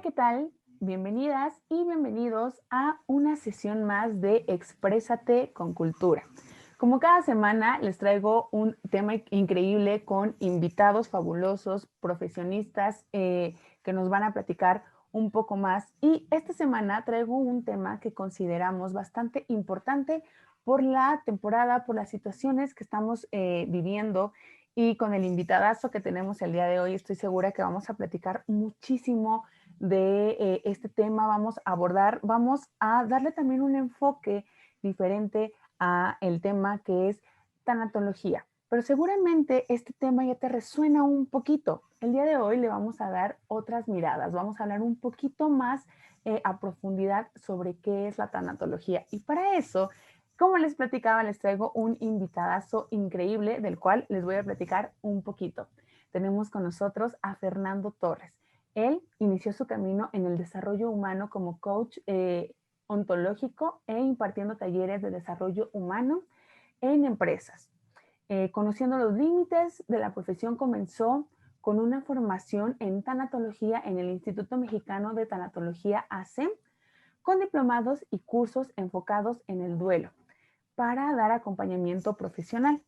¿qué tal? Bienvenidas y bienvenidos a una sesión más de Exprésate con Cultura. Como cada semana les traigo un tema increíble con invitados fabulosos, profesionistas que nos van a platicar un poco más. Y esta semana traigo un tema que consideramos bastante importante por la temporada, por las situaciones que estamos viviendo. Y con el invitadazo que tenemos el día de hoy, estoy segura que vamos a platicar muchísimo de este tema, vamos a darle también un enfoque diferente a el tema que es tanatología. Pero seguramente este tema ya te resuena un poquito. El día de hoy le vamos a dar otras miradas, vamos a hablar un poquito más a profundidad sobre qué es la tanatología. Y para eso, como les platicaba, les traigo un invitadazo increíble del cual les voy a platicar un poquito. Tenemos con nosotros a Fernando Torres. Él inició su camino en el desarrollo humano como coach ontológico e impartiendo talleres de desarrollo humano en empresas. Conociendo los límites de la profesión, comenzó con una formación en tanatología en el Instituto Mexicano de Tanatología ACEM, con diplomados y cursos enfocados en el duelo para dar acompañamiento profesional.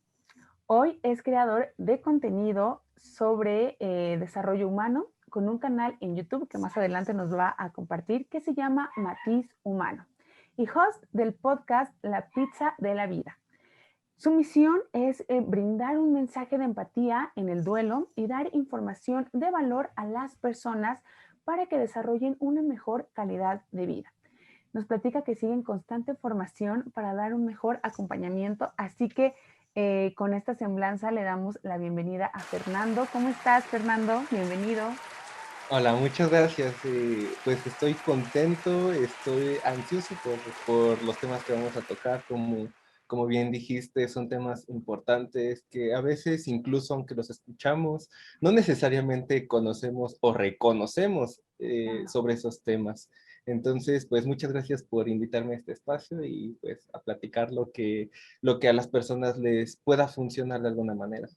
Hoy es creador de contenido sobre desarrollo humano con un canal en YouTube que más adelante nos va a compartir que se llama Matiz Humano y host del podcast La Pizza de la Vida. Su misión es brindar un mensaje de empatía en el duelo y dar información de valor a las personas para que desarrollen una mejor calidad de vida. Nos platica que sigue en constante formación para dar un mejor acompañamiento, así que con esta semblanza le damos la bienvenida a Fernando. ¿Cómo estás, Fernando? Bienvenido. Hola, muchas gracias. Pues estoy contento, estoy ansioso por los temas que vamos a tocar. Como bien dijiste, son temas importantes que a veces, incluso aunque los escuchamos, no necesariamente conocemos o reconocemos Claro. sobre esos temas. Entonces, pues muchas gracias por invitarme a este espacio y pues a platicar lo que a las personas les pueda funcionar de alguna manera.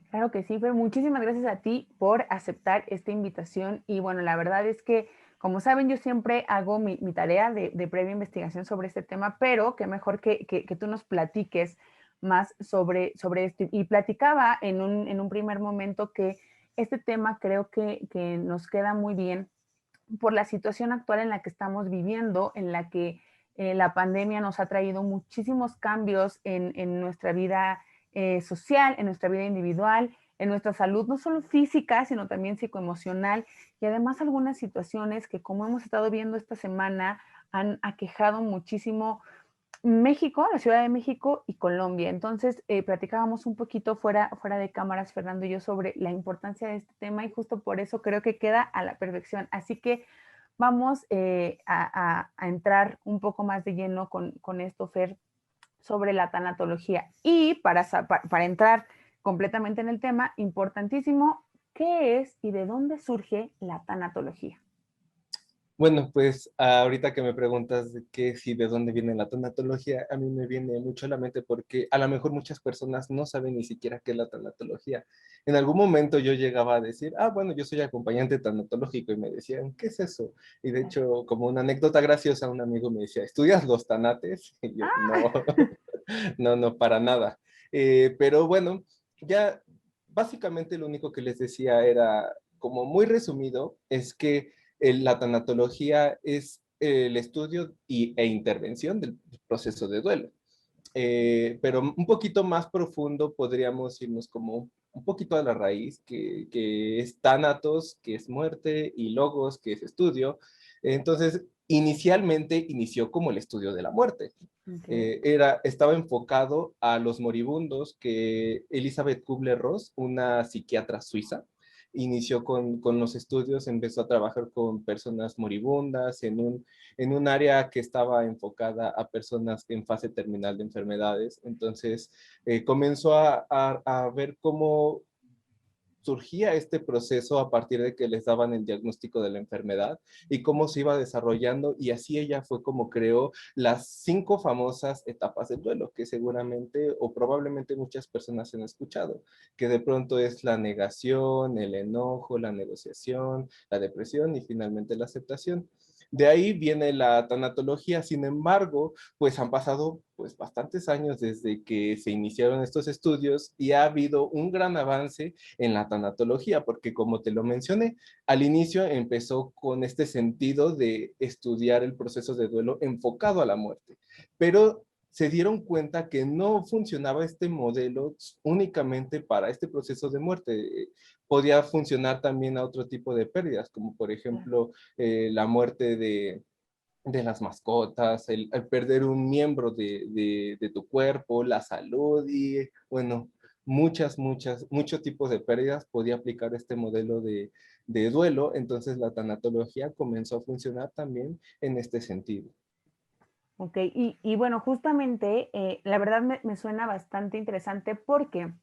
Claro que sí, pero muchísimas gracias a ti por aceptar esta invitación. Y bueno, la verdad es que, como saben, yo siempre hago mi tarea de previa investigación sobre este tema, pero qué mejor que tú nos platiques más sobre esto. Y platicaba en un primer momento que este tema creo que nos queda muy bien por la situación actual en la que estamos viviendo, en la que la pandemia nos ha traído muchísimos cambios en nuestra vida social, en nuestra vida individual, en nuestra salud, no solo física, sino también psicoemocional, y además algunas situaciones que, como hemos estado viendo esta semana, han aquejado muchísimo México, la Ciudad de México y Colombia. Entonces, platicábamos un poquito fuera de cámaras, Fernando y yo, sobre la importancia de este tema y justo por eso creo que queda a la perfección. Así que vamos a entrar un poco más de lleno con esto, Fer, sobre la tanatología. Y para entrar completamente en el tema, importantísimo, ¿qué es y de dónde surge la tanatología? Bueno, pues ahorita que me preguntas de qué, si de dónde viene la tanatología, a mí me viene mucho a la mente porque a lo mejor muchas personas no saben ni siquiera qué es la tanatología. En algún momento yo llegaba a decir, bueno, yo soy acompañante tanatológico y me decían, ¿qué es eso? Y de hecho, como una anécdota graciosa, un amigo me decía, ¿estudias los tanates? Y yo, no, no, no, para nada. Pero bueno, ya básicamente lo único que les decía era, como muy resumido, es que la tanatología es el estudio e intervención del proceso de duelo. Pero un poquito más profundo podríamos irnos como un poquito a la raíz, que es tánatos, que es muerte, y logos, que es estudio. Entonces, inicialmente inició como el estudio de la muerte. Okay. Estaba enfocado a los moribundos que Elizabeth Kubler-Ross, una psiquiatra suiza, inició con los estudios, empezó a trabajar con personas moribundas en un área que estaba enfocada a personas en fase terminal de enfermedades. Entonces, comenzó a ver cómo surgía este proceso a partir de que les daban el diagnóstico de la enfermedad y cómo se iba desarrollando, y así ella fue como creó las 5 famosas etapas del duelo, que seguramente o probablemente muchas personas han escuchado, que de pronto es la negación, el enojo, la negociación, la depresión y finalmente la aceptación. De ahí viene la tanatología. Sin embargo, pues han pasado pues bastantes años desde que se iniciaron estos estudios y ha habido un gran avance en la tanatología, porque como te lo mencioné, al inicio empezó con este sentido de estudiar el proceso de duelo enfocado a la muerte, pero se dieron cuenta que no funcionaba este modelo únicamente para este proceso de muerte. Podía funcionar también a otro tipo de pérdidas, como por ejemplo la muerte de las mascotas, el perder un miembro de tu cuerpo, la salud y bueno, muchos tipos de pérdidas podía aplicar este modelo de duelo. Entonces la tanatología comenzó a funcionar también en este sentido. Ok, y bueno, justamente la verdad me suena bastante interesante porque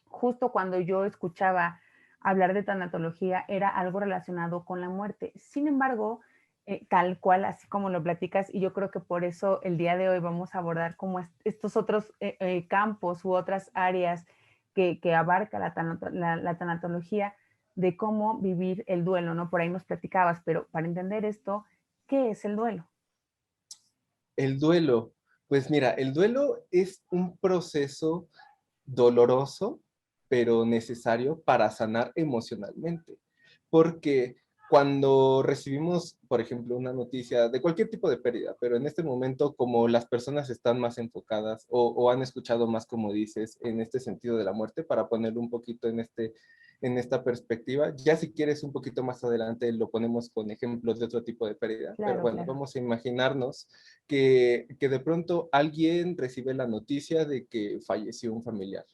justo cuando yo escuchaba hablar de tanatología era algo relacionado con la muerte. Sin embargo, tal cual, así como lo platicas, y yo creo que por eso el día de hoy vamos a abordar como estos otros campos u otras áreas que abarca la tanatología de cómo vivir el duelo, ¿no? Por ahí nos platicabas, pero para entender esto, ¿qué es el duelo? El duelo, pues mira, el duelo es un proceso doloroso, pero necesario para sanar emocionalmente. Porque cuando recibimos, por ejemplo, una noticia de cualquier tipo de pérdida, pero en este momento, como las personas están más enfocadas o han escuchado más, como dices, en este sentido de la muerte, para ponerlo un poquito en esta perspectiva, ya si quieres un poquito más adelante lo ponemos con ejemplos de otro tipo de pérdida, pero Claro, bueno, claro. vamos a imaginarnos que de pronto alguien recibe la noticia de que falleció un familiar.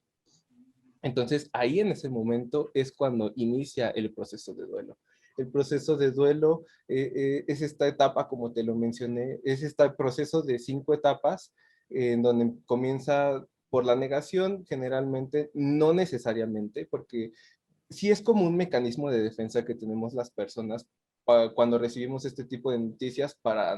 Entonces, ahí en ese momento es cuando inicia el proceso de duelo. El proceso de duelo es esta etapa, como te lo mencioné, es este proceso de 5 etapas en donde comienza por la negación, generalmente, no necesariamente, porque sí es como un mecanismo de defensa que tenemos las personas cuando recibimos este tipo de noticias para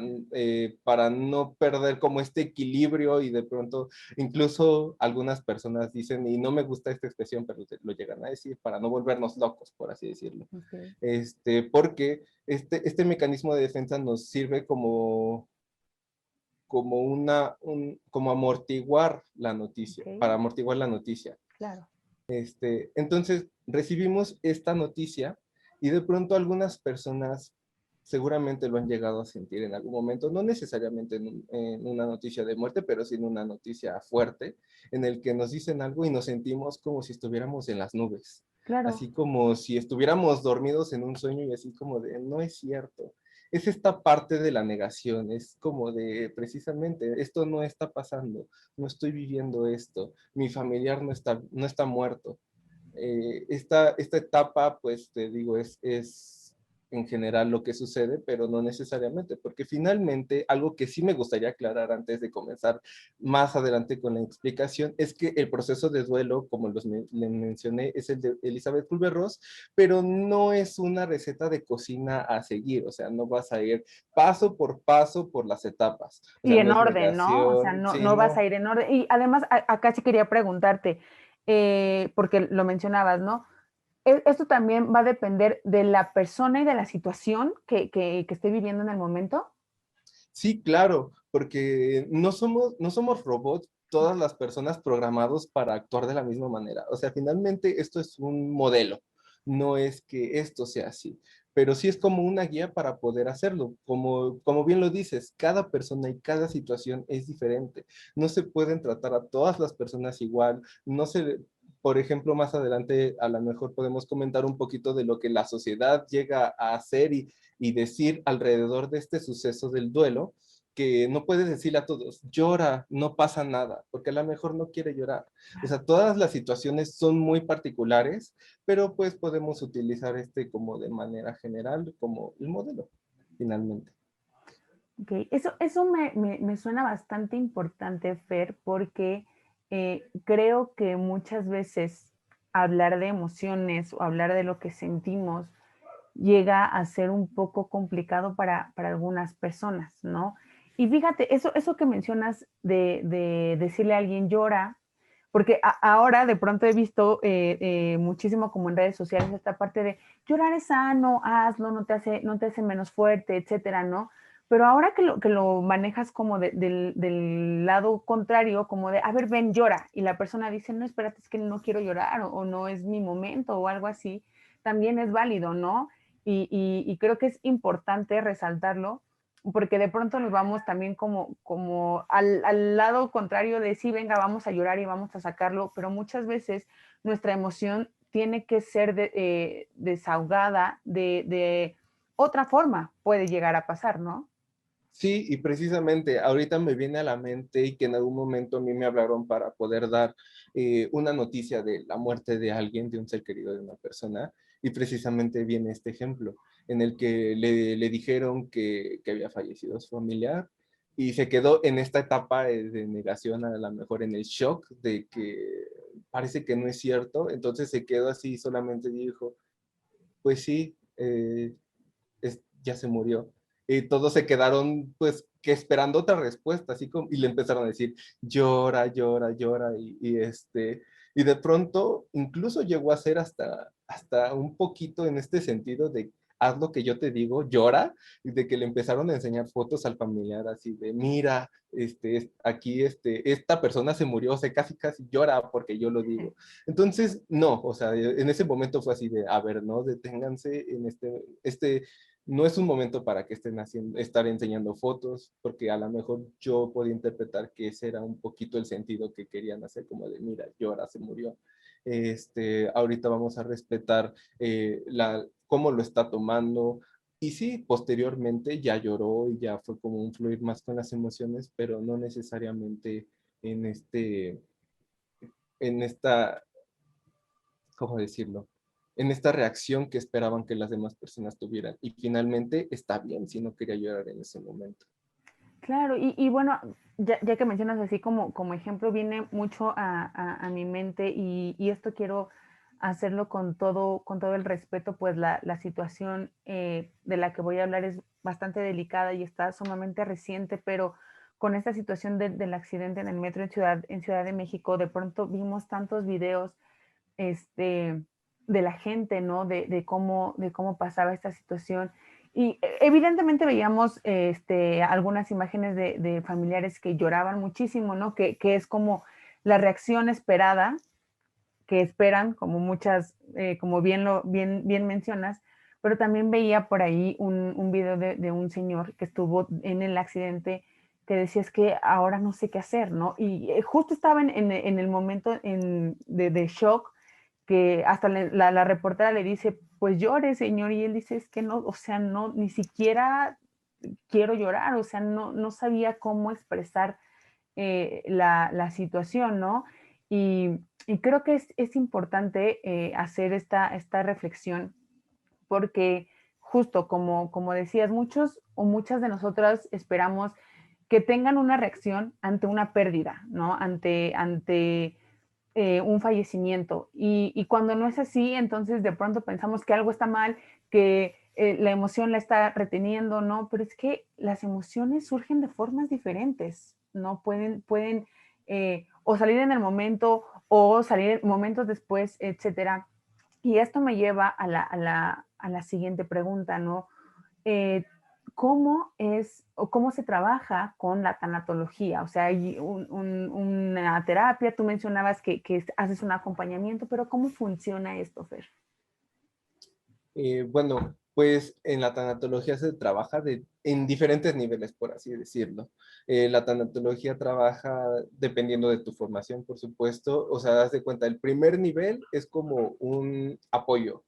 no perder como este equilibrio y de pronto incluso algunas personas dicen, y no me gusta esta expresión, pero lo llegan a decir, para no volvernos locos, por así decirlo. Okay. Porque este mecanismo de defensa nos sirve como amortiguar la noticia, Ok, para amortiguar la noticia. claro. Entonces, recibimos esta noticia y de pronto algunas personas seguramente lo han llegado a sentir en algún momento, no necesariamente en una noticia de muerte, pero sí en una noticia fuerte, en el que nos dicen algo y nos sentimos como si estuviéramos en las nubes, Claro. así como si estuviéramos dormidos en un sueño y así como de, no es cierto. Es esta parte de la negación, es como de, precisamente, esto no está pasando, no estoy viviendo esto, mi familiar no está muerto. Esta etapa, pues te digo, es en general lo que sucede, pero no necesariamente, porque finalmente algo que sí me gustaría aclarar antes de comenzar más adelante con la explicación es que el proceso de duelo, como le mencioné, es el de Elizabeth Kubler-Ross, pero no es una receta de cocina a seguir, o sea, no vas a ir paso por las etapas, o Y sea, no en es orden, ¿no? O sea, negación, no, sí, no vas a no. ir en orden. Y además, acá sí quería preguntarte, porque lo mencionabas, ¿no? Esto también va a depender de la persona y de la situación que esté viviendo en el momento. Sí, claro, porque no somos robots, todas las personas programados para actuar de la misma manera. O sea, finalmente esto es un modelo, no es que esto sea así, pero sí es como una guía para poder hacerlo. Como bien lo dices, cada persona y cada situación es diferente. No se pueden tratar a todas las personas igual, no se... Por ejemplo, más adelante a lo mejor podemos comentar un poquito de lo que la sociedad llega a hacer y decir alrededor de este suceso del duelo, que no puedes decirle a todos, llora, no pasa nada, porque a lo mejor no quiere llorar. O sea, todas las situaciones son muy particulares, pero pues podemos utilizar como de manera general, como el modelo, finalmente. Okay. Eso me suena bastante importante, Fer, porque creo que muchas veces hablar de emociones o hablar de lo que sentimos llega a ser un poco complicado para algunas personas, ¿no? Y fíjate, eso que mencionas de decirle a alguien llora, porque ahora de pronto he visto muchísimo como en redes sociales esta parte de llorar es sano, hazlo, no te hace menos fuerte, etcétera, ¿no? Pero ahora que lo manejas como del lado contrario, como de, a ver, ven, llora, y la persona dice, no, espérate, es que no quiero llorar o no es mi momento o algo así, también es válido, ¿no? Y creo que es importante resaltarlo porque de pronto nos vamos también como al lado contrario de sí, venga, vamos a llorar y vamos a sacarlo, pero muchas veces nuestra emoción tiene que ser desahogada de otra forma, puede llegar a pasar, ¿no? Sí, y precisamente ahorita me viene a la mente y que en algún momento a mí me hablaron para poder dar una noticia de la muerte de alguien, de un ser querido de una persona, y precisamente viene este ejemplo en el que le dijeron que había fallecido su familiar y se quedó en esta etapa de negación, a lo mejor en el shock de que parece que no es cierto, entonces se quedó así, solamente dijo, pues sí, ya se murió. Y todos se quedaron, pues, que esperando otra respuesta, así como, y le empezaron a decir, llora, llora, llora, y de pronto, incluso llegó a ser hasta un poquito en este sentido de, haz lo que yo te digo, llora, y de que le empezaron a enseñar fotos al familiar, así de, mira, aquí, esta persona se murió, o sea, casi, casi llora porque yo lo digo. Entonces, no, o sea, en ese momento fue así de, a ver, no, deténganse en no es un momento para que estén haciendo, estar enseñando fotos, porque a lo mejor yo podía interpretar que ese era un poquito el sentido que querían hacer, como de, mira, llora, se murió. Ahorita vamos a respetar cómo lo está tomando. Y sí, posteriormente ya lloró y ya fue como un fluir más con las emociones, pero no necesariamente en en esta, ¿cómo decirlo? En esta reacción que esperaban que las demás personas tuvieran. Y finalmente está bien si no quería llorar en ese momento. Claro, y bueno, ya que mencionas así como ejemplo, viene mucho a mi mente y esto quiero hacerlo con todo el respeto, pues la situación de la que voy a hablar es bastante delicada y está sumamente reciente, pero con esta situación del accidente en el metro en Ciudad de México, de pronto vimos tantos videos este, de la gente, ¿no? De cómo pasaba esta situación. Y evidentemente veíamos algunas imágenes de familiares que lloraban muchísimo, ¿no? Que es como la reacción esperada, que esperan, como muchas, como bien mencionas, pero también veía por ahí un video de un señor que estuvo en el accidente que decía es que ahora no sé qué hacer, ¿no? Y justo estaba en el momento de shock que hasta la reportera le dice, pues llore, señor, y él dice, es que no, o sea, no, ni siquiera quiero llorar, o sea, no sabía cómo expresar la situación, ¿no? Y creo que es importante hacer esta reflexión porque justo como decías, muchos o muchas de nosotras esperamos que tengan una reacción ante una pérdida, ¿no? Ante un fallecimiento. Y cuando no es así, entonces de pronto pensamos que algo está mal, que la emoción la está reteniendo, ¿no? Pero es que las emociones surgen de formas diferentes, ¿no? Pueden o salir en el momento o salir momentos después, etcétera. Y esto me lleva a la siguiente pregunta, ¿no? Eh, ¿Cómo es o cómo se trabaja con la tanatología? O sea, hay una terapia, tú mencionabas que haces un acompañamiento, pero ¿cómo funciona esto, Fer? Bueno, pues en la tanatología se trabaja en diferentes niveles, por así decirlo. La tanatología trabaja dependiendo de tu formación, por supuesto. O sea, das de cuenta, el primer nivel es como un apoyo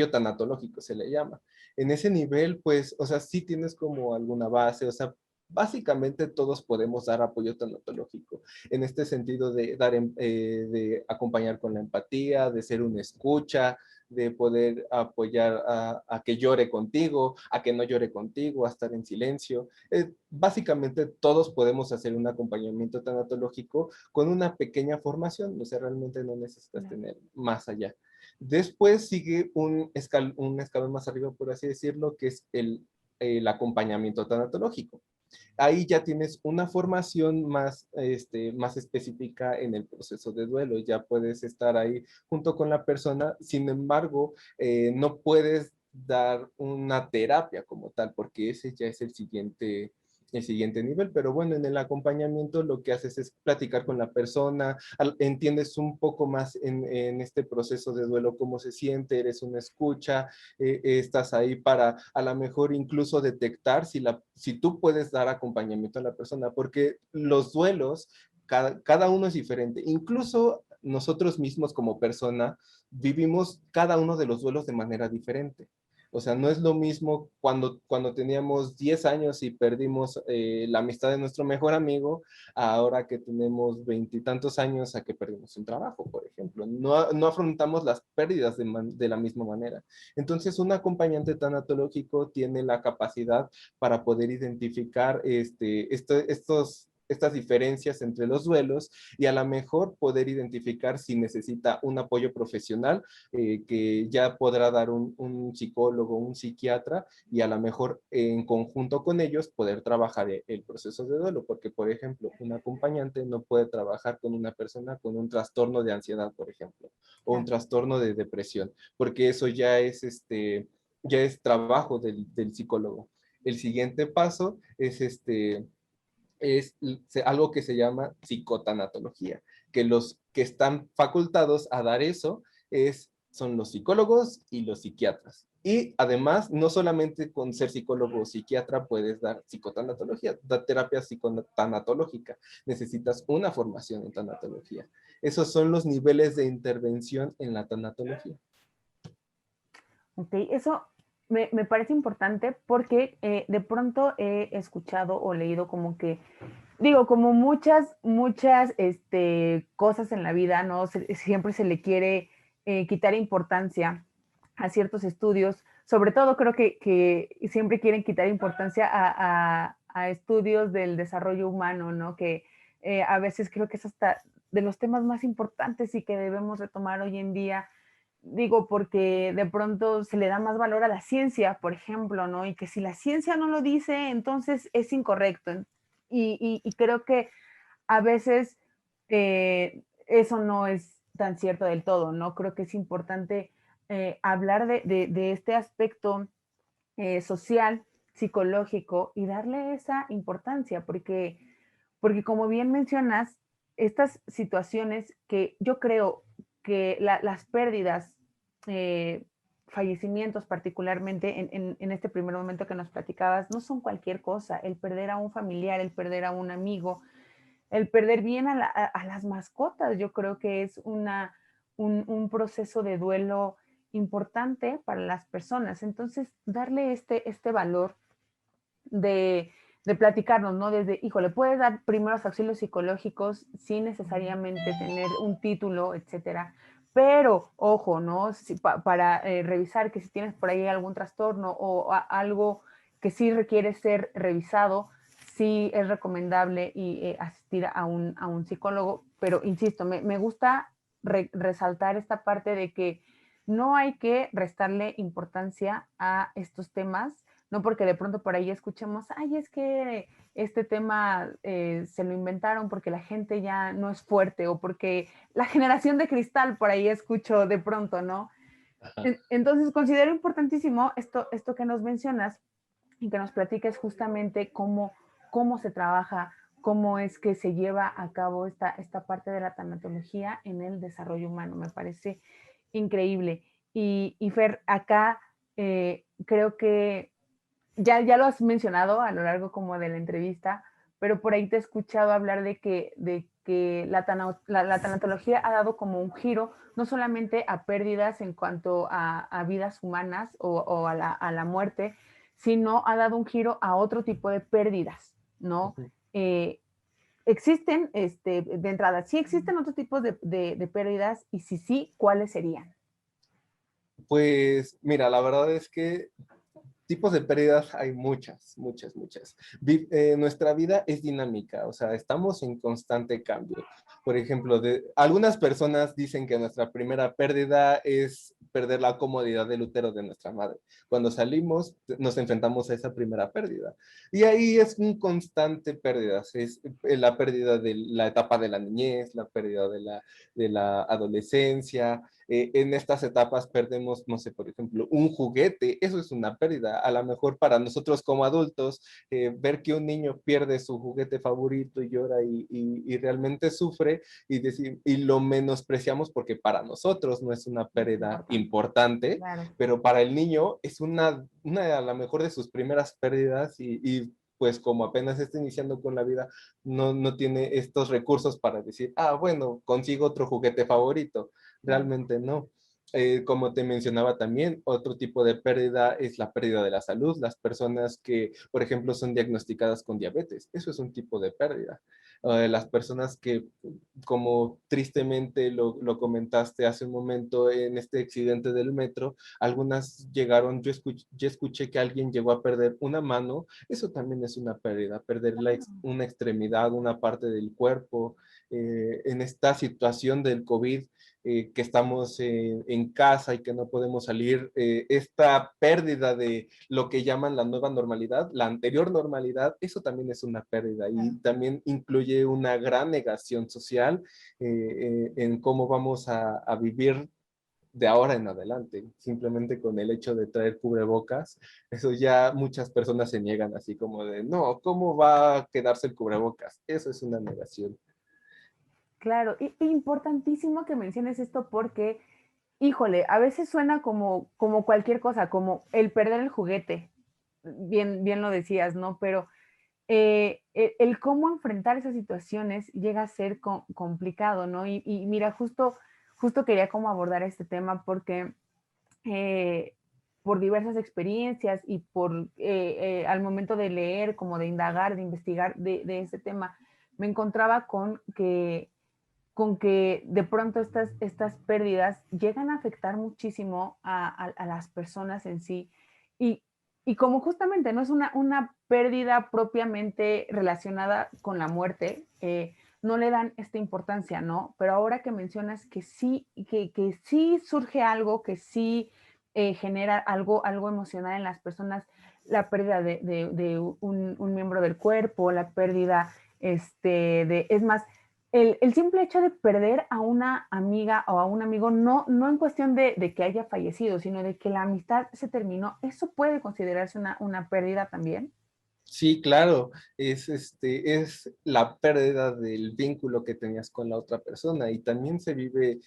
tanatológico se le llama. En ese nivel, pues, o sea, sí tienes como alguna base, o sea, básicamente todos podemos dar apoyo tanatológico, en este sentido de acompañar con la empatía, de ser una escucha, de poder apoyar a que llore contigo, a que no llore contigo, a estar en silencio. Básicamente todos podemos hacer un acompañamiento tanatológico con una pequeña formación, o sea, realmente no necesitas tener más allá. Después sigue un escalón más arriba, por así decirlo, que es el acompañamiento tanatológico. Ahí ya tienes una formación más, más específica en el proceso de duelo, ya puedes estar ahí junto con la persona, sin embargo, no puedes dar una terapia como tal, porque ese ya es el siguiente nivel, pero bueno, en el acompañamiento lo que haces es platicar con la persona, entiendes un poco más en este proceso de duelo cómo se siente, eres una escucha, estás ahí para a lo mejor incluso detectar si tú puedes dar acompañamiento a la persona, porque los duelos, cada uno es diferente. Incluso nosotros mismos como persona vivimos cada uno de los duelos de manera diferente. O sea, no es lo mismo cuando teníamos 10 años y perdimos la amistad de nuestro mejor amigo, ahora que tenemos veintitantos años a que perdimos un trabajo, por ejemplo. No afrontamos las pérdidas de la misma manera. Entonces, un acompañante tanatológico tiene la capacidad para poder identificar estas diferencias entre los duelos y a lo mejor poder identificar si necesita un apoyo profesional que ya podrá dar un psicólogo, un psiquiatra y a lo mejor en conjunto con ellos poder trabajar el proceso de duelo, porque por ejemplo, un acompañante no puede trabajar con una persona con un trastorno de ansiedad, por ejemplo, o un trastorno de depresión, porque eso ya es trabajo del psicólogo. El siguiente paso es algo que se llama psicotanatología, que los que están facultados a dar eso son los psicólogos y los psiquiatras. Y además, no solamente con ser psicólogo o psiquiatra puedes dar psicotanatología, dar terapia psicotanatológica. Necesitas una formación en tanatología. Esos son los niveles de intervención en la tanatología. Ok, eso me parece importante porque de pronto he escuchado o leído como que, digo, como muchas cosas en la vida, ¿no? Siempre se le quiere quitar importancia a ciertos estudios. Sobre todo creo que siempre quieren quitar importancia a estudios del desarrollo humano, ¿no? Que a veces creo que es hasta de los temas más importantes y que debemos retomar hoy en día. Digo, porque de pronto se le da más valor a la ciencia, por ejemplo, ¿no? Y que si la ciencia no lo dice, entonces es incorrecto. Y creo que a veces eso no es tan cierto del todo, ¿no? Creo que es importante hablar de este aspecto social, psicológico y darle esa importancia, porque como bien mencionas, estas situaciones que yo creo que las pérdidas, eh, fallecimientos particularmente en este primer momento que nos platicabas, no son cualquier cosa. El perder a un familiar, el perder a un amigo, el perder bien a las mascotas, yo creo que es un proceso de duelo importante para las personas. Entonces, darle este valor de, de platicarnos, ¿no? Desde, híjole, puedes dar primeros auxilios psicológicos sin necesariamente tener un título, etcétera. Pero, ojo, ¿no? Para revisar que si tienes por ahí algún trastorno o algo que sí requiere ser revisado, sí es recomendable asistir a un psicólogo. Pero, insisto, me gusta resaltar esta parte de que no hay que restarle importancia a estos temas, no porque de pronto por ahí escuchemos, ay, es que este tema se lo inventaron porque la gente ya no es fuerte o porque la generación de cristal por ahí escucho de pronto, ¿no? Entonces considero importantísimo esto que nos mencionas y que nos platiques justamente cómo se trabaja, cómo es que se lleva a cabo esta parte de la tanatología en el desarrollo humano. Me parece increíble. Y Fer, acá creo que ya lo has mencionado a lo largo como de la entrevista, pero por ahí te he escuchado hablar de que la tanatología ha dado como un giro, no solamente a pérdidas en cuanto a vidas humanas o a la muerte, sino ha dado un giro a otro tipo de pérdidas, ¿no? Eh, existen, de entrada, sí existen otros tipos de pérdidas y si sí, ¿cuáles serían? Pues mira, la verdad es que tipos de pérdidas hay muchas, muchas, muchas. Nuestra vida es dinámica, o sea, estamos en constante cambio. Por ejemplo, algunas personas dicen que nuestra primera pérdida es perder la comodidad del útero de nuestra madre. Cuando salimos, nos enfrentamos a esa primera pérdida. Y ahí es un constante pérdida. Es la pérdida de la etapa de la niñez, la pérdida de la adolescencia, en estas etapas perdemos, no sé, por ejemplo, un juguete, eso es una pérdida. A lo mejor para nosotros como adultos, ver que un niño pierde su juguete favorito y llora y realmente sufre y lo menospreciamos porque para nosotros no es una pérdida importante, Claro. pero para el niño es una a lo mejor de sus primeras pérdidas pues como apenas está iniciando con la vida, no tiene estos recursos para decir, ah, bueno, consigo otro juguete favorito. Claro. Realmente no. Como te mencionaba también, otro tipo de pérdida es la pérdida de la salud. Las personas que, por ejemplo, son diagnosticadas con diabetes, eso es un tipo de pérdida. Las personas que, como tristemente lo comentaste hace un momento en este accidente del metro, algunas llegaron, yo escuché que alguien llegó a perder una mano, eso también es una pérdida, perder una extremidad, una parte del cuerpo. En esta situación del COVID, que estamos en casa y que no podemos salir, esta pérdida de lo que llaman la nueva normalidad, la anterior normalidad, eso también es una pérdida y también incluye una gran negación social en cómo vamos a vivir de ahora en adelante, simplemente con el hecho de traer cubrebocas, eso ya muchas personas se niegan así como de, no, ¿cómo va a quedarse el cubrebocas? Eso es una negación. Claro, y importantísimo que menciones esto porque, híjole, a veces suena como cualquier cosa, como el perder el juguete, bien lo decías, ¿no? Pero el cómo enfrentar esas situaciones llega a ser complicado, ¿no? Y mira, justo quería como abordar este tema porque eh, por diversas experiencias y al momento de leer, como de indagar, de investigar de este tema, me encontraba con que de pronto estas pérdidas llegan a afectar muchísimo a las personas en sí. Y, y como justamente no es una pérdida propiamente relacionada con la muerte, no le dan esta importancia, ¿no? Pero ahora que mencionas que sí surge algo, que sí genera algo emocional en las personas, la pérdida de un miembro del cuerpo, la pérdida es más, el simple hecho de perder a una amiga o a un amigo, no en cuestión de que haya fallecido, sino de que la amistad se terminó, ¿eso puede considerarse una pérdida también? Sí, claro, es la pérdida del vínculo que tenías con la otra persona y también se vive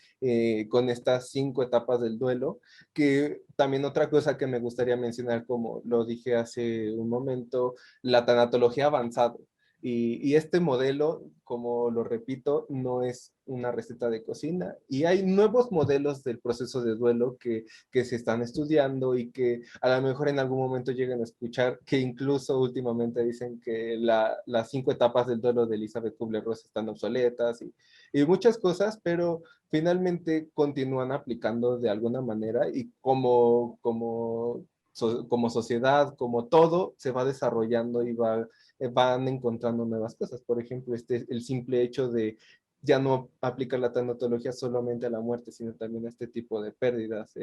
con estas 5 etapas del duelo, que también otra cosa que me gustaría mencionar, como lo dije hace un momento, la tanatología avanzada. Y este modelo, como lo repito, no es una receta de cocina y hay nuevos modelos del proceso de duelo que se están estudiando y que a lo mejor en algún momento lleguen a escuchar que incluso últimamente dicen que las 5 etapas del duelo de Elizabeth Kubler-Ross están obsoletas y muchas cosas, pero finalmente continúan aplicando de alguna manera y como sociedad, como todo, se va desarrollando y van encontrando nuevas cosas. Por ejemplo, el simple hecho de ya no aplicar la tanatología solamente a la muerte, sino también a este tipo de pérdidas.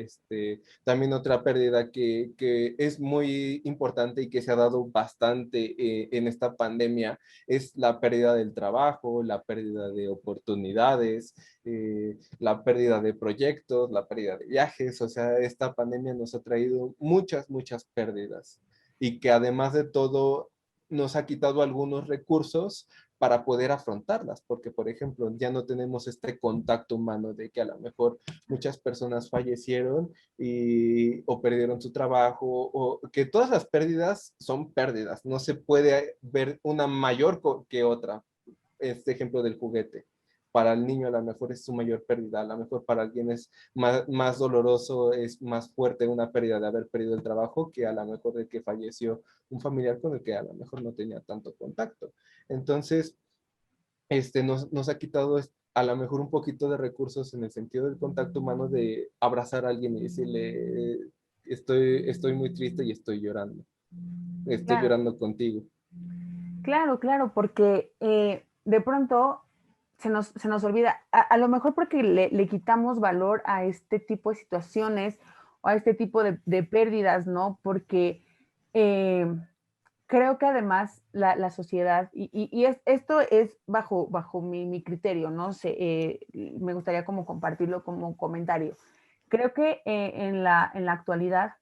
También otra pérdida que es muy importante y que se ha dado bastante en esta pandemia es la pérdida del trabajo, la pérdida de oportunidades, la pérdida de proyectos, la pérdida de viajes. O sea, esta pandemia nos ha traído muchas, muchas pérdidas y que además de todo nos ha quitado algunos recursos para poder afrontarlas, porque por ejemplo ya no tenemos este contacto humano de que a lo mejor muchas personas fallecieron o perdieron su trabajo, o que todas las pérdidas son pérdidas, no se puede ver una mayor que otra. Este ejemplo del juguete. Para el niño a lo mejor es su mayor pérdida, a lo mejor para alguien es más doloroso, es más fuerte una pérdida de haber perdido el trabajo que a lo mejor de que falleció un familiar con el que a lo mejor no tenía tanto contacto. Entonces, nos ha quitado a lo mejor un poquito de recursos en el sentido del contacto humano, de abrazar a alguien y decirle, estoy muy triste y estoy Claro, llorando contigo. claro, claro, porque de pronto se nos olvida, a lo mejor porque le quitamos valor a este tipo de situaciones o a este tipo de pérdidas, ¿no? Porque eh, creo que además la sociedad, esto es bajo mi criterio, no sé, me gustaría como compartirlo como comentario. Creo que en la actualidad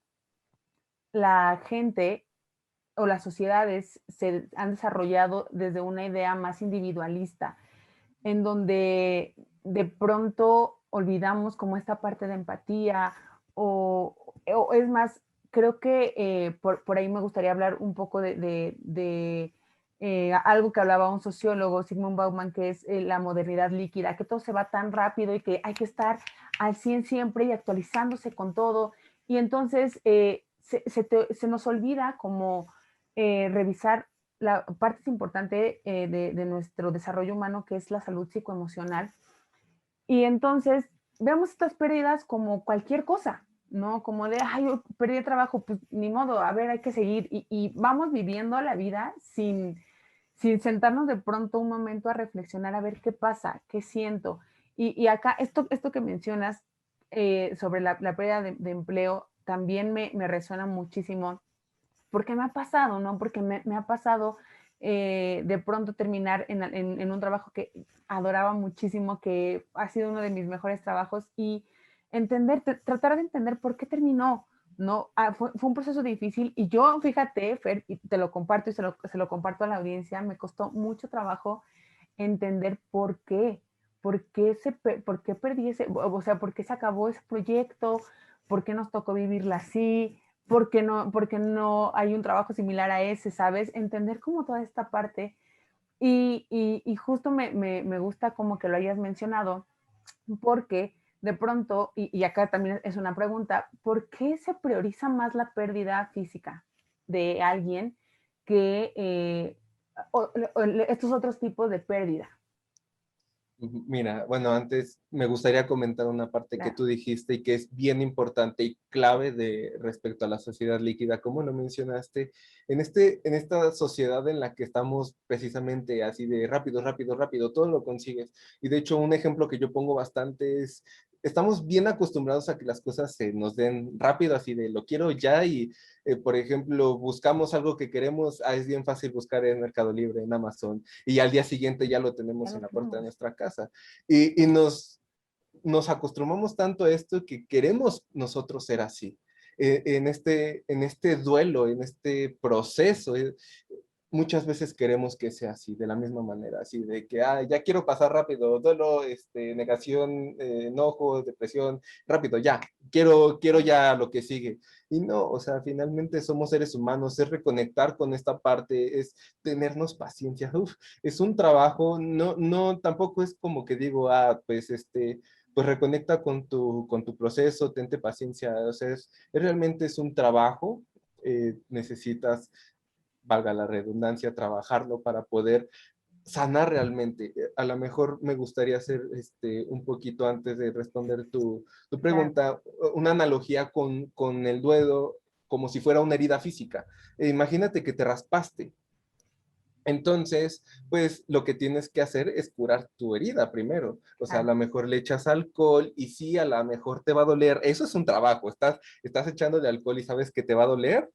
la gente o las sociedades se han desarrollado desde una idea más individualista, en donde de pronto olvidamos como esta parte de empatía o es más, creo que por ahí me gustaría hablar un poco de algo que hablaba un sociólogo, Sigmund Bauman, que es la modernidad líquida, que todo se va tan rápido y que hay que estar al 100 siempre y actualizándose con todo. Y entonces se nos olvida como revisar la parte importante de nuestro desarrollo humano, que es la salud psicoemocional. Y entonces vemos estas pérdidas como cualquier cosa, ¿no? Como de, ay, yo perdí el trabajo, pues ni modo, a ver, hay que seguir. Y vamos viviendo la vida sin sentarnos de pronto un momento a reflexionar, a ver qué pasa, qué siento. Y acá, esto que mencionas sobre la pérdida de empleo, también me resuena muchísimo porque me ha pasado, ¿no? Porque me ha pasado de pronto terminar en un trabajo que adoraba muchísimo, que ha sido uno de mis mejores trabajos y tratar de entender por qué terminó, ¿no? Fue un proceso difícil y yo, fíjate, Fer, y te lo comparto y se lo comparto a la audiencia, me costó mucho trabajo entender por qué perdí o sea, por qué se acabó ese proyecto, por qué nos tocó vivirla así, porque no hay un trabajo similar a ese, ¿sabes? Entender como toda esta parte. Y justo me gusta como que lo hayas mencionado, porque de pronto, y acá también es una pregunta, ¿por qué se prioriza más la pérdida física de alguien que estos otros tipos de pérdida? Mira, bueno, antes me gustaría comentar una parte que Claro, tú dijiste y que es bien importante y clave de respecto a la sociedad líquida, como lo mencionaste, en esta sociedad en la que estamos precisamente así de rápido, rápido, rápido, todo lo consigues. Y de hecho, un ejemplo que yo pongo bastante es, estamos bien acostumbrados a que las cosas se nos den rápido, así de lo quiero ya y por ejemplo, buscamos algo que queremos, es bien fácil buscar en Mercado Libre, en Amazon, y al día siguiente ya lo ya tenemos lo en la puerta de tenemos. nuestra casa. Y nos acostumbramos tanto a esto que queremos nosotros ser así. En este duelo, en este proceso, muchas veces queremos que sea así, de la misma manera, así de que ya quiero pasar rápido, duelo, negación, enojo, depresión, rápido, ya, quiero ya lo que sigue. Y no, o sea, finalmente somos seres humanos, es reconectar con esta parte, es tenernos paciencia. Uf, es un trabajo, no, tampoco es como que digo, pues pues reconecta con tu proceso, tente paciencia, o sea, realmente es un trabajo, necesitas, valga la redundancia, trabajarlo para poder sanar realmente. A lo mejor me gustaría hacer un poquito antes de responder tu Claro, pregunta, una analogía con el duelo como si fuera una herida física. Imagínate que te raspaste. Entonces, pues lo que tienes que hacer es curar tu herida primero. O sea, a claro. lo mejor le echas alcohol y sí, a lo mejor te va a doler. Eso es un trabajo. Estás echándole alcohol y sabes que te va a doler,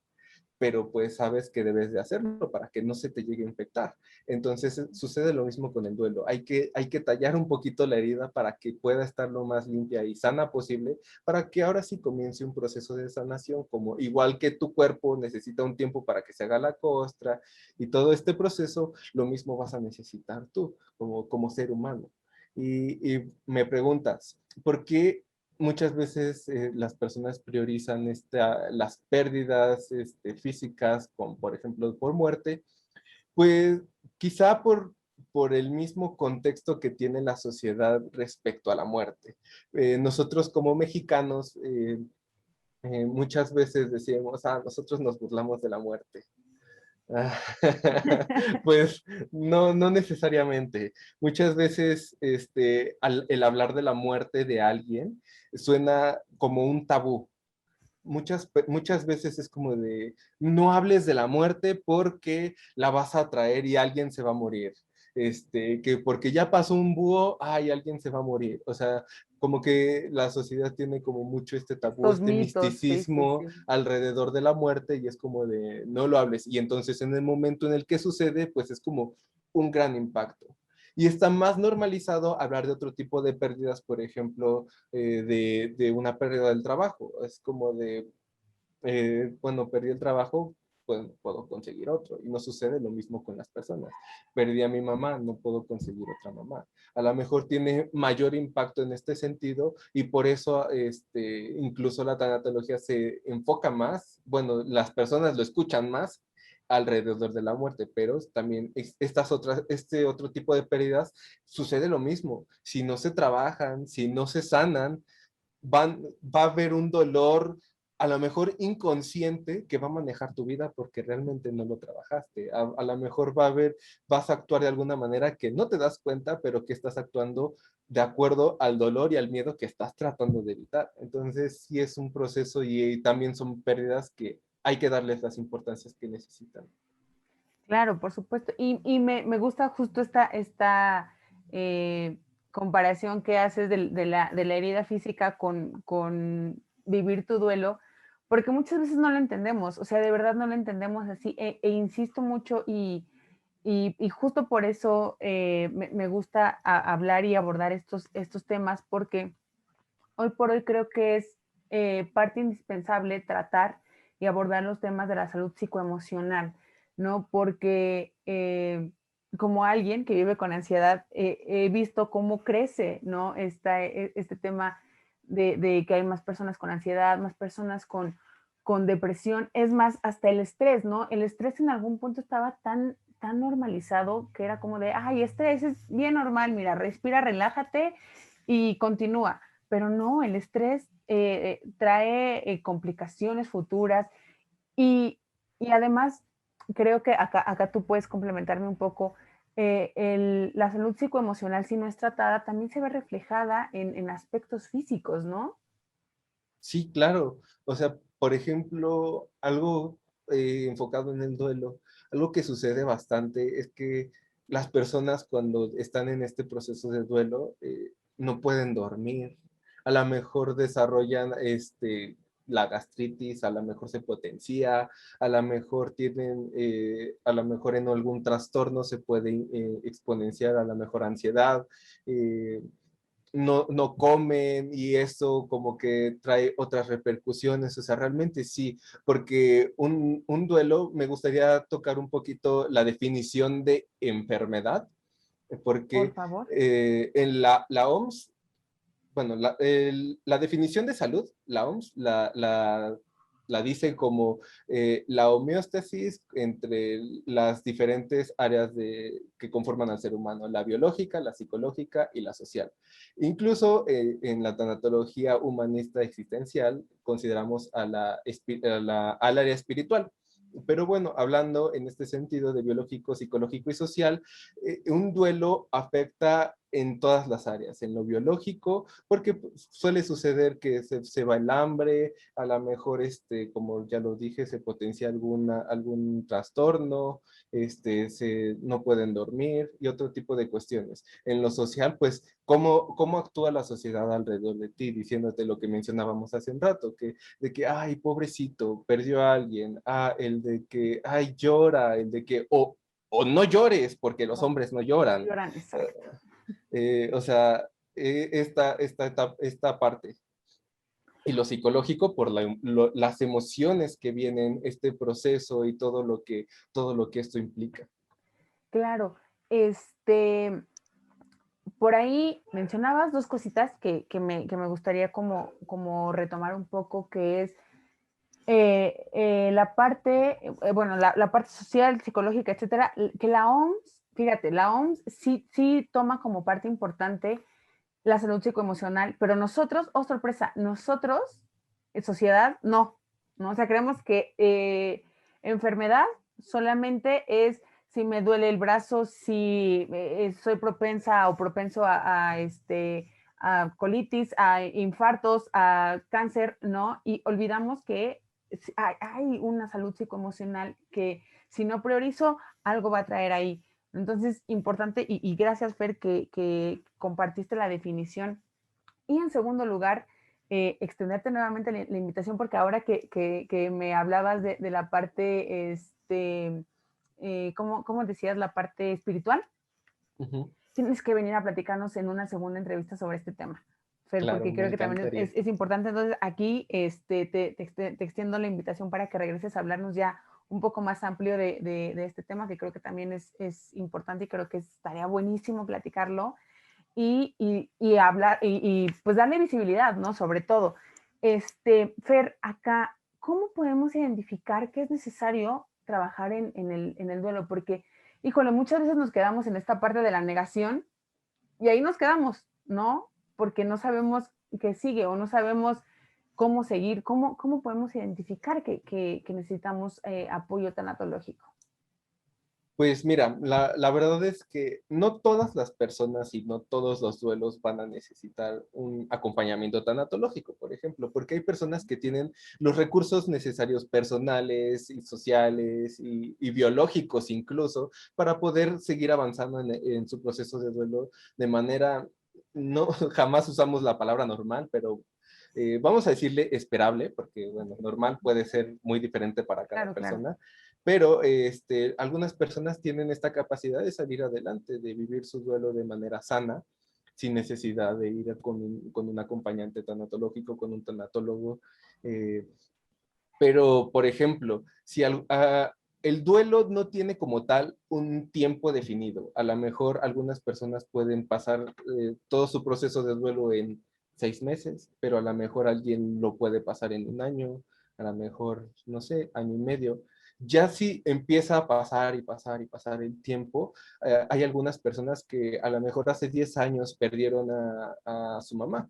pero pues sabes que debes de hacerlo para que no se te llegue a infectar. Entonces sucede lo mismo con el duelo. Hay que tallar un poquito la herida para que pueda estar lo más limpia y sana posible, para que ahora sí comience un proceso de sanación, como igual que tu cuerpo necesita un tiempo para que se haga la costra y todo este proceso, lo mismo vas a necesitar tú como ser humano. Y me preguntas, ¿por qué muchas veces las personas priorizan las pérdidas físicas, como por ejemplo por muerte? Pues quizá por el mismo contexto que tiene la sociedad respecto a la muerte. Nosotros como mexicanos muchas veces decimos, nosotros nos burlamos de la muerte. Ah, Pues no, no necesariamente. Muchas veces el hablar de la muerte de alguien suena como un tabú. Muchas veces es como de, no hables de la muerte porque la vas a traer y alguien se va a morir. Que porque ya pasó un búho, ay, alguien se va a morir. O sea, como que la sociedad tiene como mucho este tabú, Estos este mitos, sí, sí, misticismo sí. alrededor de la muerte y es como de, no lo hables. Y entonces en el momento en el que sucede, pues es como un gran impacto. Y está más normalizado hablar de otro tipo de pérdidas, por ejemplo, de una pérdida del trabajo. Es como de, bueno, perdí el trabajo, pues puedo conseguir otro. Y no sucede lo mismo con las personas. Perdí a mi mamá, no puedo conseguir otra mamá. A lo mejor tiene mayor impacto en este sentido y por eso incluso la tanatología se enfoca más, bueno, las personas lo escuchan más alrededor de la muerte, pero también este otro tipo de pérdidas sucede lo mismo. Si no se trabajan, si no se sanan, va a haber un dolor a lo mejor inconsciente que va a manejar tu vida porque realmente no lo trabajaste. A lo mejor vas a actuar de alguna manera que no te das cuenta, pero que estás actuando de acuerdo al dolor y al miedo que estás tratando de evitar. Entonces, sí es un proceso y también son pérdidas que hay que darles las importancias que necesitan. Claro, por supuesto. Y me gusta justo esta eh, comparación que haces de la herida física con vivir tu duelo, porque muchas veces no lo entendemos, o sea, de verdad no lo entendemos así, e insisto mucho y justo por eso me gusta hablar y abordar estos temas, porque hoy por hoy creo que es parte indispensable tratar y abordar los temas de la salud psicoemocional, ¿no? Porque como alguien que vive con ansiedad, he visto cómo crece, ¿no? Este tema de que hay más personas con ansiedad, más personas con depresión, es más, hasta el estrés, ¿no? El estrés en algún punto estaba tan normalizado que era como de, ay, estrés es bien normal, mira, respira, relájate y continúa, pero no, el estrés trae complicaciones futuras y, y, además creo que acá tú puedes complementarme un poco. La salud psicoemocional, si no es tratada, también se ve reflejada en aspectos físicos, ¿no? Sí, claro. O sea, por ejemplo, algo enfocado en el duelo, algo que sucede bastante es que las personas cuando están en este proceso de duelo no pueden dormir. A lo mejor desarrollan la gastritis, a lo mejor se potencia, a lo mejor tienen, a lo mejor en algún trastorno se puede exponenciar, a lo mejor ansiedad. eh, no comen y eso como que trae otras repercusiones, o sea, realmente sí, porque un duelo, me gustaría tocar un poquito la definición de enfermedad, Por porque favor. en la OMS, bueno, la definición de salud, la OMS, la dice como la homeostasis entre las diferentes áreas que conforman al ser humano, la biológica, la psicológica y la social. Incluso en la tanatología humanista existencial consideramos al área espiritual. Pero bueno, hablando en este sentido de biológico, psicológico y social, un duelo afecta en todas las áreas, en lo biológico, porque pues, suele suceder que se va el hambre, a lo mejor, como ya lo dije, se potencia algún trastorno, no pueden dormir y otro tipo de cuestiones. En lo social, pues, ¿cómo actúa la sociedad alrededor de ti? Diciéndote lo que mencionábamos hace un rato, de que, ay, pobrecito, perdió a alguien, el de que, ay, llora, el de que, o no llores, porque los hombres no No lloran. lloran, exacto. O sea, esta parte. Y lo psicológico por las emociones que vienen, este proceso y todo lo que esto implica. Claro, este, por ahí mencionabas dos cositas que me gustaría como retomar un poco, que es la parte, bueno, la parte social, psicológica, etcétera, que la OMS, fíjate, la OMS sí toma como parte importante la salud psicoemocional, pero nosotros, oh sorpresa, nosotros, sociedad, no, ¿no? O sea, creemos que enfermedad solamente es si me duele el brazo, si soy propensa o propenso a colitis, a infartos, a cáncer, ¿no? Y olvidamos que hay una salud psicoemocional que si no priorizo, algo va a traer ahí. Entonces, importante, y gracias, Fer, que compartiste la definición. Y en segundo lugar, extenderte nuevamente la invitación, porque ahora que me hablabas de la parte, ¿cómo decías? La parte espiritual, Ujú. tienes que venir a platicarnos en una segunda entrevista sobre este tema, Fer, Claro, porque me creo que también encantaría. es importante. Entonces, aquí te extiendo la invitación para que regreses a hablarnos ya un poco más amplio de este tema, que creo que también es importante y creo que estaría buenísimo platicarlo y hablar y pues darle visibilidad, ¿no? Sobre todo. Fer, acá, ¿cómo podemos identificar que es necesario trabajar en el duelo? Porque, híjole, muchas veces nos quedamos en esta parte de la negación y ahí nos quedamos, ¿no? Porque no sabemos qué sigue o no sabemos cómo seguir, cómo podemos identificar que necesitamos apoyo tanatológico. Pues mira, la verdad es que no todas las personas y no todos los duelos van a necesitar un acompañamiento tanatológico, por ejemplo, porque hay personas que tienen los recursos necesarios personales y sociales y biológicos incluso para poder seguir avanzando en su proceso de duelo de manera, no, jamás usamos la palabra normal, pero vamos a decirle esperable, porque bueno, normal puede ser muy diferente para cada Claro, claro. persona, pero algunas personas tienen esta capacidad de salir adelante, de vivir su duelo de manera sana, sin necesidad de ir con un acompañante tanatológico, con un tanatólogo. eh, pero, por ejemplo, si el duelo no tiene como tal un tiempo definido, a lo mejor algunas personas pueden pasar todo su proceso de duelo en 6 meses, pero a lo mejor alguien lo puede pasar en un año, a lo mejor, no sé, año y medio. Ya si empieza a pasar y pasar y pasar el tiempo, hay algunas personas que a lo mejor hace 10 años perdieron a su mamá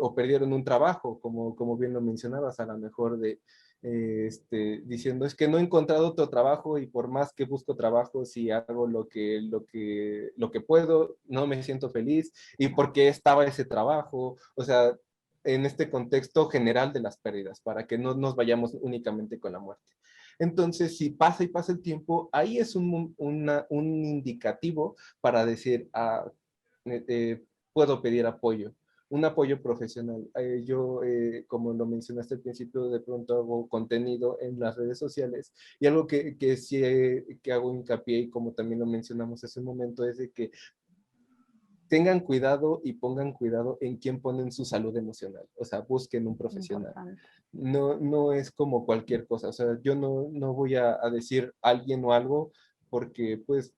o perdieron un trabajo, como bien lo mencionabas, a lo mejor diciendo, es que no he encontrado otro trabajo y por más que busco trabajo, si hago lo que puedo, no me siento feliz, y por qué estaba ese trabajo, o sea, en este contexto general de las pérdidas, para que no nos vayamos únicamente con la muerte. Entonces, si pasa y pasa el tiempo, ahí es un indicativo para decir, puedo pedir apoyo, un apoyo profesional. Yo, como lo mencionaste al principio, de pronto hago contenido en las redes sociales y algo que sí que hago hincapié y como también lo mencionamos hace un momento es de que tengan cuidado y pongan cuidado en quién ponen su salud emocional. O sea, busquen un profesional. Importante. No es como cualquier cosa. O sea, yo no voy a decir alguien o algo porque pues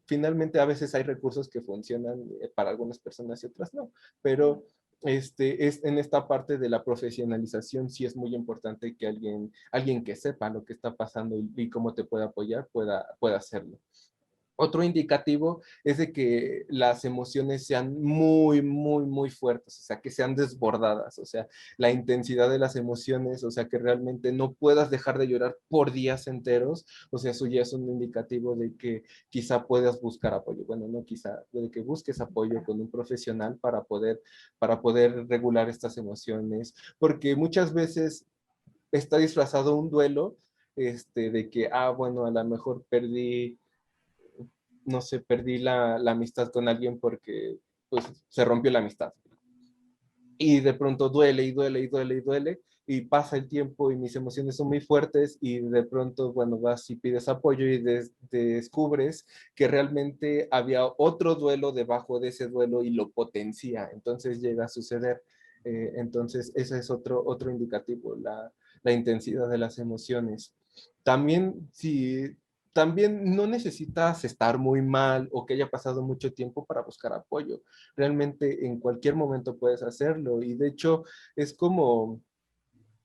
finalmente a veces hay recursos que funcionan para algunas personas y otras no, pero es en esta parte de la profesionalización sí es muy importante que alguien que sepa lo que está pasando y cómo te puede apoyar pueda hacerlo. Otro indicativo es de que las emociones sean muy, muy, muy fuertes, o sea, que sean desbordadas, o sea, la intensidad de las emociones, o sea, que realmente no puedas dejar de llorar por días enteros, o sea, eso ya es un indicativo de que quizá puedas buscar apoyo. Bueno, no quizá, de que busques apoyo Claro. con un profesional para poder regular estas emociones, porque muchas veces está disfrazado un duelo, de que, bueno, a lo mejor no sé, perdí la amistad con alguien porque pues se rompió la amistad. Y de pronto duele y duele y duele y duele y pasa el tiempo y mis emociones son muy fuertes y de pronto, bueno, vas y pides apoyo y descubres que realmente había otro duelo debajo de ese duelo y lo potencia. Entonces llega a suceder. Entonces ese es otro indicativo, la intensidad de las emociones. También, si también no necesitas estar muy mal o que haya pasado mucho tiempo para buscar apoyo. Realmente en cualquier momento puedes hacerlo y de hecho es como,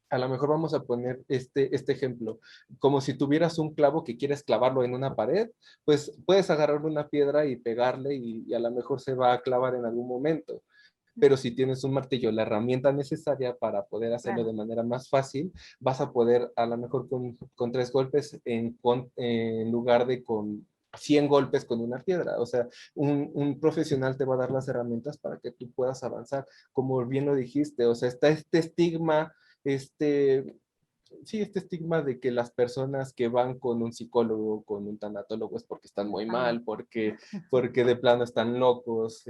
a lo mejor vamos a poner este ejemplo, como si tuvieras un clavo que quieres clavarlo en una pared, pues puedes agarrar una piedra y pegarle y a lo mejor se va a clavar en algún momento. pero si tienes un martillo, la herramienta necesaria para poder hacerlo Claro. de manera más fácil, vas a poder a lo mejor con 3 golpes en lugar de con 100 golpes con una piedra. O sea, un profesional te va a dar las herramientas para que tú puedas avanzar, como bien lo dijiste. O sea, está este estigma, este, sí, este estigma de que las personas que van con un psicólogo, con un tanatólogo es porque están muy Están mal, locos. porque de plano están locos,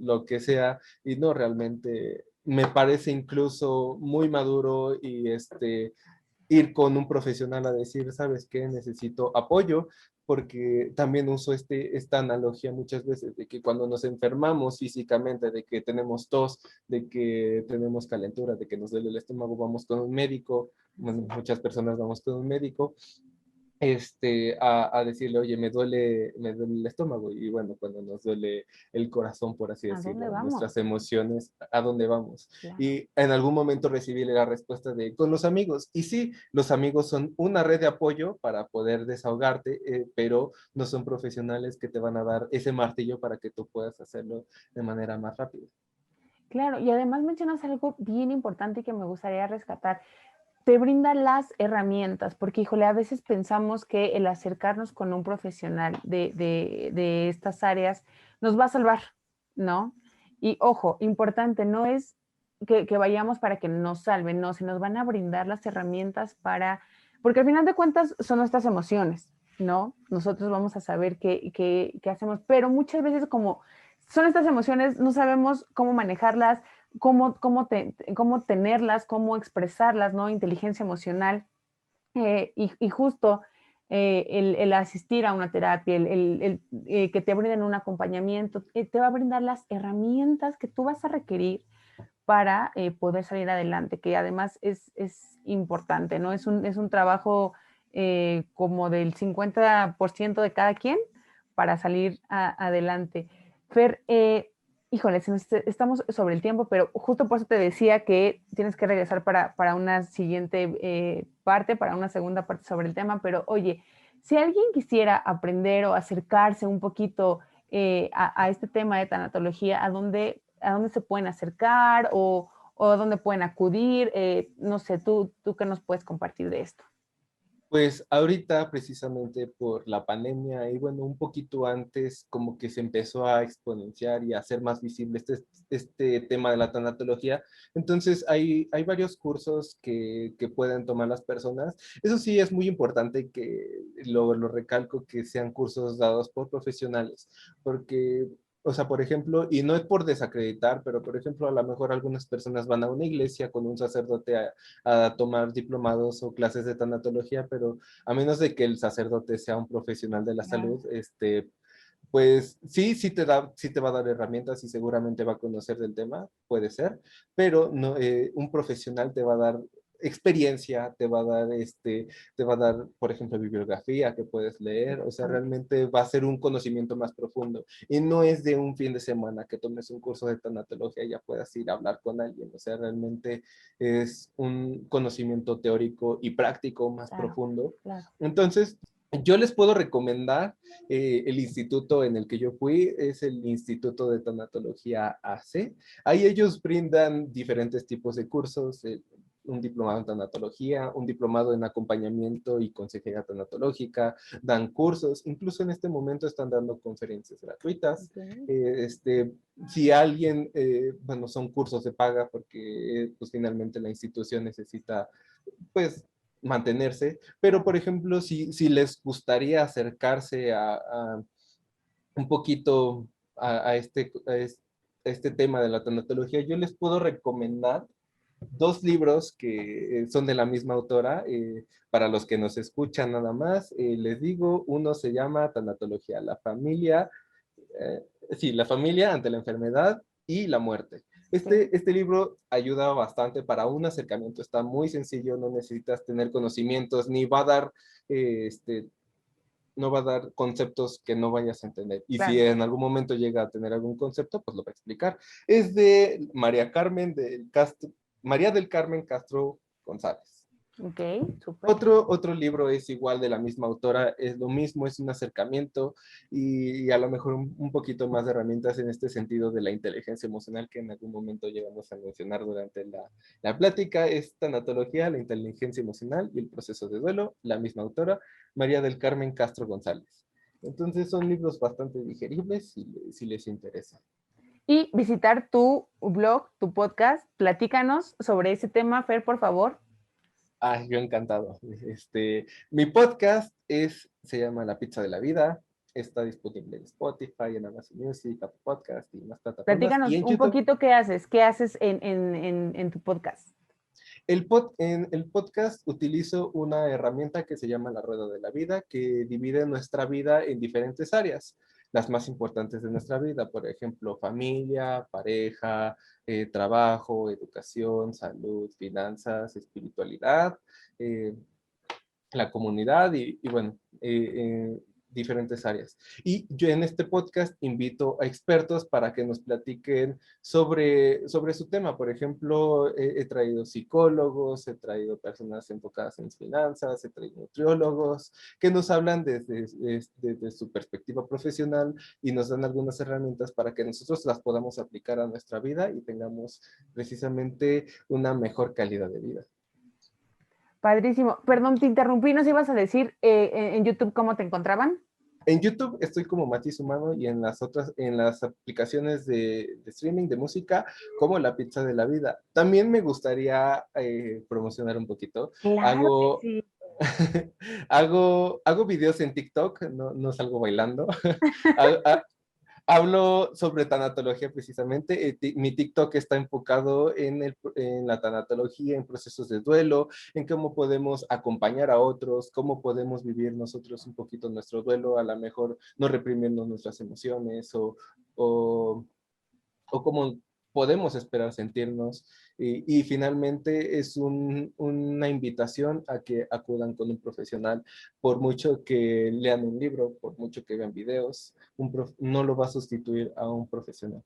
lo que sea, y no, realmente me parece incluso muy maduro y ir con un profesional a decir, ¿sabes qué? Necesito apoyo, porque también uso esta analogía muchas veces de que cuando nos enfermamos físicamente, de que tenemos tos, de que tenemos calentura, de que nos duele el estómago, vamos con un médico, bueno, muchas personas vamos con un médico, a decirle, oye, me duele el estómago. Y bueno, cuando nos duele el corazón, por así ¿A dónde decirlo, vamos? nuestras emociones, ¿a dónde vamos? Claro. Y en algún momento recibí la respuesta de, con los amigos. Y sí, los amigos son una red de apoyo para poder desahogarte, pero no son profesionales que te van a dar ese martillo para que tú puedas hacerlo de manera más rápida. Claro, y además mencionas algo bien importante que me gustaría rescatar. Te brinda las herramientas, porque híjole, a veces pensamos que el acercarnos con un profesional de estas áreas nos va a salvar, ¿no? Y ojo, importante, no es que vayamos para que nos salven, no, se nos van a brindar las herramientas para, porque al final de cuentas son nuestras emociones, ¿no? Nosotros vamos a saber qué hacemos, pero muchas veces como son estas emociones, no sabemos cómo manejarlas, cómo tenerlas, cómo expresarlas, ¿no? Inteligencia emocional. Y justo el asistir a una terapia, que te brinden un acompañamiento, te va a brindar las herramientas que tú vas a requerir para poder salir adelante, que además es importante, ¿no? Es un trabajo como del 50% de cada quien para salir adelante. Fer, híjole, estamos sobre el tiempo, pero justo por eso te decía que tienes que regresar para una siguiente parte, para una segunda parte sobre el tema, pero oye, si alguien quisiera aprender o acercarse un poquito a este tema de tanatología, ¿a dónde se pueden acercar o a dónde pueden acudir? No sé, ¿tú qué nos puedes compartir de esto? Pues ahorita, precisamente por la pandemia y bueno, un poquito antes, como que se empezó a exponenciar y a hacer más visible este tema de la tanatología. Entonces, hay varios cursos que pueden tomar las personas. Eso sí, es muy importante que lo recalco, que sean cursos dados por profesionales, porque o sea, por ejemplo, y no es por desacreditar, pero por ejemplo, a lo mejor algunas personas van a una iglesia con un sacerdote a tomar diplomados o clases de tanatología, pero a menos de que el sacerdote sea un profesional de la Claro, salud, pues sí, sí te va a dar herramientas y seguramente va a conocer del tema, puede ser, pero no, un profesional te va a dar experiencia, te va a dar, por ejemplo, bibliografía que puedes leer, o sea, importante. realmente va a ser un conocimiento más profundo. Y no es de un fin de semana que tomes un curso de tanatología y ya puedas ir a hablar con alguien, o sea, realmente es un conocimiento teórico y práctico más Claro, profundo. claro. Entonces, yo les puedo recomendar el instituto en el que yo fui, es el Instituto de Tanatología AC. Ahí ellos brindan diferentes tipos de cursos, un diplomado en tanatología, un diplomado en acompañamiento y consejería tanatológica, dan cursos, incluso en este momento están dando conferencias gratuitas. Ok. Si alguien, bueno, son cursos de paga porque pues finalmente la institución necesita pues mantenerse, pero Claro. por ejemplo, si les gustaría acercarse a un poquito a este tema de la tanatología, yo les puedo recomendar 2 libros que son de la misma autora. Para los que nos escuchan nada más, les digo, uno se llama Tanatología, eh, la familia ante la enfermedad y la muerte. Ok. Este libro ayuda bastante para un acercamiento, está muy sencillo, no necesitas tener conocimientos, ni va a dar, eh, este, no va a dar conceptos que no vayas a entender. Y si Claro. en algún momento llega a tener algún concepto, pues lo va a explicar. Es de María del Carmen Castro González. Ok, súper. Otro libro es igual de la misma autora, es lo mismo, es un acercamiento y a lo mejor un poquito más de herramientas en este sentido de la inteligencia emocional que en algún momento llegamos a mencionar durante la plática, es Tanatología, la inteligencia emocional y el proceso de duelo, la misma autora, María del Carmen Castro González. Entonces son libros bastante digeribles si les interesa. Y visitar tu blog, tu podcast. Platícanos sobre ese tema, Fer, por favor. Yo encantado. Mi podcast se llama La Pizza de la Vida. Está disponible en Spotify, en Amazon Music, Apple Podcast y más plataformas. Y Platícanos en un YouTube. poquito qué haces en tu podcast. En el podcast utilizo una herramienta que se llama la Rueda de la Vida, que divide nuestra vida en diferentes áreas, las más importantes de nuestra vida, por ejemplo, familia, pareja, trabajo, educación, salud, finanzas, espiritualidad, eh, la comunidad y bueno, diferentes áreas. Y yo en este podcast invito a expertos para que nos platiquen sobre su tema. Por ejemplo, he traído psicólogos, he traído personas enfocadas en finanzas, he traído nutriólogos, que nos hablan desde su perspectiva profesional y nos dan algunas herramientas para que nosotros las podamos aplicar a nuestra vida y tengamos precisamente una mejor calidad de vida. Padrísimo. Perdón, te interrumpí, ¿nos ibas a decir en YouTube cómo te encontraban? En YouTube estoy como Matiz Humano y en las aplicaciones de streaming de música, como La Pizza de la Vida. También me gustaría promocionar un poquito. Claro que Hago, sí. hago videos en TikTok, no salgo bailando. Hablo sobre tanatología precisamente. Mi TikTok está enfocado en la tanatología, en procesos de duelo, en cómo podemos acompañar a otros, cómo podemos vivir nosotros un poquito nuestro duelo, a lo mejor no reprimiendo nuestras emociones o, o cómo podemos esperar sentirnos. Y finalmente es una invitación a que acudan con un profesional, por mucho que lean un libro, por mucho que vean videos, no lo va a sustituir a un profesional.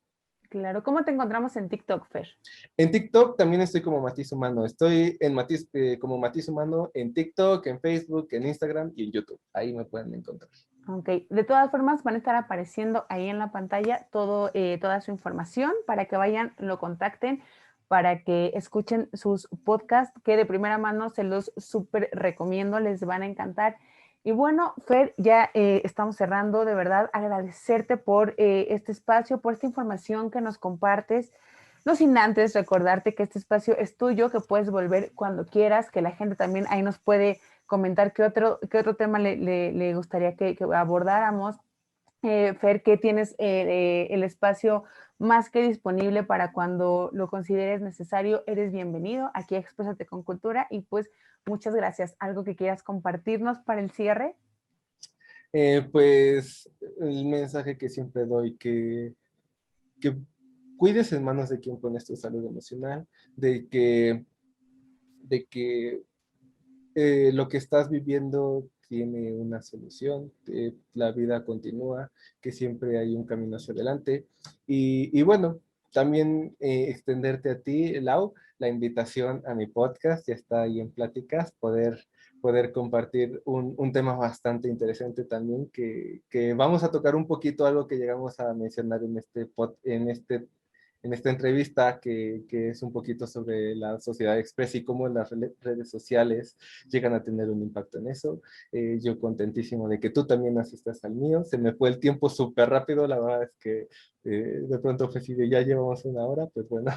Claro. ¿Cómo te encontramos en TikTok, Fer? En TikTok también estoy como Matiz Humano. Estoy como Matiz Humano en TikTok, en Facebook, en Instagram y en YouTube. Ahí me pueden encontrar. Ok, de todas formas van a estar apareciendo ahí en la pantalla toda su información para que vayan, lo contacten, para que escuchen sus podcasts, que de primera mano se los súper recomiendo, les van a encantar. Y bueno, Fer, ya estamos cerrando, de verdad, agradecerte por este espacio, por esta información que nos compartes. No sin antes recordarte que este espacio es tuyo, que puedes volver cuando quieras, que la gente también ahí nos puede comentar qué otro tema le gustaría que abordáramos. Fer, que tienes el espacio más que disponible para cuando lo consideres necesario. Eres bienvenido aquí a Exprésate con Cultura y pues muchas gracias. ¿Algo que quieras compartirnos para el cierre? Pues el mensaje que siempre doy, que cuides en manos de quien pones tu salud emocional, de que lo que estás viviendo tiene una solución, la vida continúa, que siempre hay un camino hacia adelante. Y bueno, también extenderte a ti, Lau, la invitación a mi podcast, ya está ahí en pláticas, poder compartir un tema bastante interesante también, que vamos a tocar un poquito algo que llegamos a mencionar en esta entrevista, que es un poquito sobre la sociedad express y cómo las redes sociales llegan a tener un impacto en eso. Yo contentísimo de que tú también asistas al mío. Se me fue el tiempo súper rápido, la verdad es que de pronto fue así de ya llevamos una hora, pues bueno,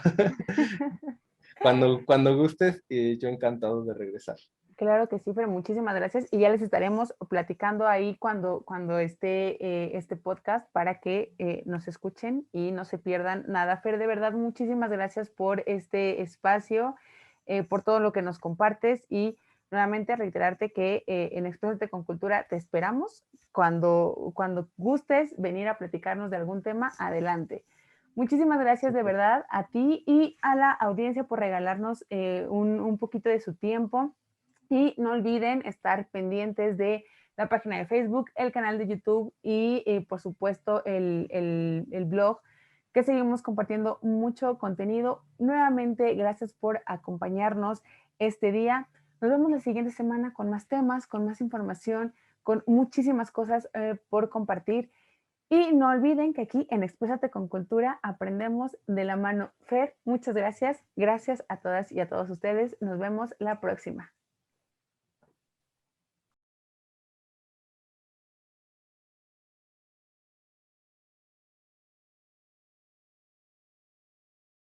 cuando gustes, yo encantado de regresar. Claro que sí, pero muchísimas gracias y ya les estaremos platicando ahí cuando esté este podcast para que nos escuchen y no se pierdan nada. Fer, de verdad, muchísimas gracias por este espacio, por todo lo que nos compartes y nuevamente reiterarte que en Exprésate con Cultura te esperamos. Cuando gustes venir a platicarnos de algún tema, adelante. Muchísimas gracias de verdad a ti y a la audiencia por regalarnos un poquito de su tiempo. Y no olviden estar pendientes de la página de Facebook, el canal de YouTube y por supuesto el blog, que seguimos compartiendo mucho contenido. Nuevamente, gracias por acompañarnos este día. Nos vemos la siguiente semana con más temas, con más información, con muchísimas cosas por compartir. Y no olviden que aquí en Exprésate con Cultura aprendemos de la mano. Fer, muchas gracias. Gracias a todas y a todos ustedes. Nos vemos la próxima.